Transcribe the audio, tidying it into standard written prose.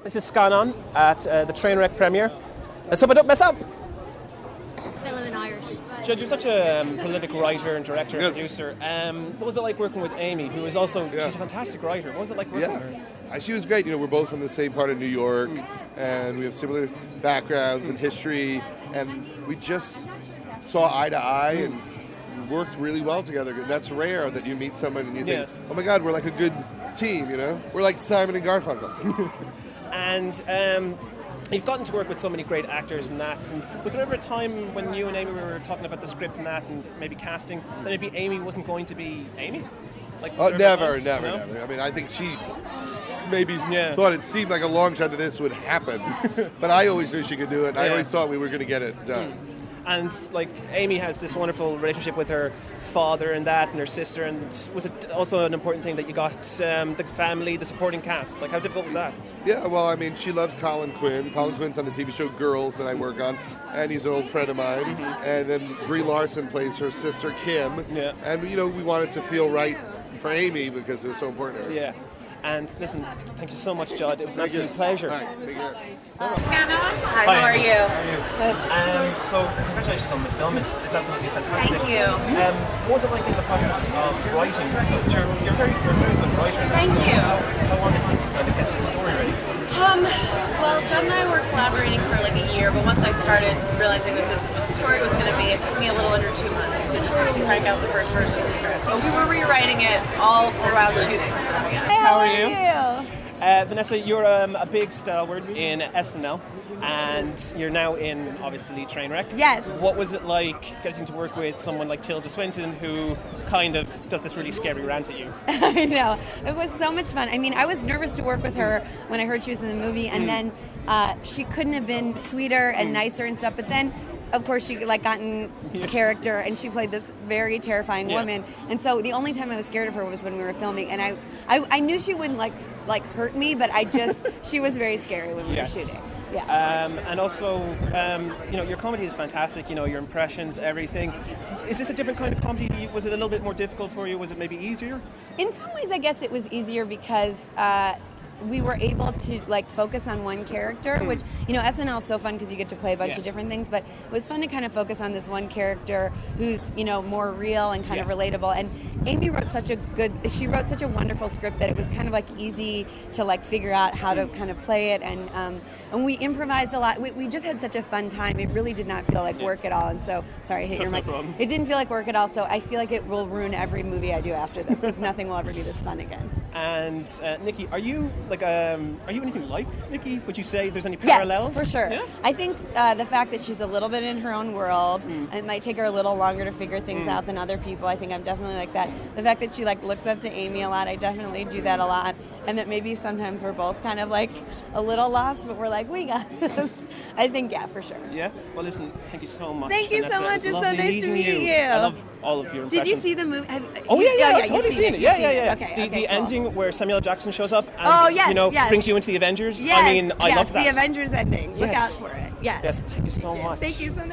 This is Scannan at the Trainwreck premiere. Let's hope I don't mess up. Film in Irish. Judd, you're such a prolific writer and director and producer. What was it like working with Amy, who is also, she's a fantastic writer. What was it like working with her? She was great. We're both from the same part of New York, and we have similar backgrounds and history, and we just saw eye to eye and worked really well together. That's rare that you meet someone and you think, oh my God, we're like a good team, We're like Simon and Garfunkel. And you've gotten to work with so many great actors and that. And was there ever a time when you and Amy were talking about the script and that, and maybe casting, that maybe Amy wasn't going to be Amy? Never. I mean, I think she maybe thought it seemed like a long shot that this would happen, but I always knew she could do it. And I always thought we were going to get it done. And Amy has this wonderful relationship with her father and that, and her sister. And was it also an important thing that you got the family, the supporting cast? How difficult was that? Yeah, well, I mean, she loves Colin Quinn. Colin Quinn's on the TV show Girls that I work on, and he's an old friend of mine. And then Brie Larson plays her sister Kim. Yeah. And we wanted to feel right for Amy because it was so important to her. Yeah. And listen, thank you so much, Judd. It was an absolute pleasure. Hi, take care. Scannan, hi, how are you? Good. So, congratulations on the film. It's absolutely fantastic. Thank you. What was it like in the process of writing? You're a very good writer. Thank you. How long did it take to kind of get the story ready? Well, Judd and I were collaborating for like a year, but once I started realizing that this is what the story was going to be, it took me a little under 2 months to just crank out the first version of the script. But we were rewriting it all throughout shooting, so yeah. Hey, how are you? Vanessa, you're a big stalwart in SNL, and you're now in, obviously, Trainwreck. Yes. What was it like getting to work with someone like Tilda Swinton, who kind of does this really scary rant at you? I know. It was so much fun. I mean, I was nervous to work with her when I heard she was in the movie, and then she couldn't have been sweeter and nicer and stuff, but then of course she got in character and she played this very terrifying woman, and so the only time I was scared of her was when we were filming, and I knew she wouldn't like hurt me, but she was very scary when we were shooting. Yeah. And also, your comedy is fantastic. Your impressions, everything. Is this a different kind of comedy? Was it a little bit more difficult for you? Was it maybe easier? In some ways, I guess it was easier because we were able to focus on one character, which SNL is so fun because you get to play a bunch of different things, but it was fun to kind of focus on this one character who's more real and kind of relatable. And Amy wrote such a wonderful script that it was kind of easy to figure out how to kind of play it, and we improvised a lot. We just had such a fun time. It really did not feel like work at all, and so sorry, I hit your mic. It didn't feel like work at all, so I feel like it will ruin every movie I do after this because nothing will ever be this fun again. And Nikki, are you anything like Nikki? Would you say there's any parallels? Yes, for sure. Yeah? I think the fact that she's a little bit in her own world, and it might take her a little longer to figure things out than other people. I think I'm definitely like that. The fact that she looks up to Amy a lot, I definitely do that a lot. And that maybe sometimes we're both kind of a little lost, but we're we got this. I think, for sure. Yeah? Well, listen, thank you so much, Thank you Vanessa. so much. It's so nice to meet you. I love all of your impressions. Did you see the movie? I've totally seen it. Yeah. Okay, the cool. ending where Samuel Jackson shows up and brings you into the Avengers. Yes, I love that. the Avengers ending. Look out for it. Yes. Yes, thank you so much. Thank you so much.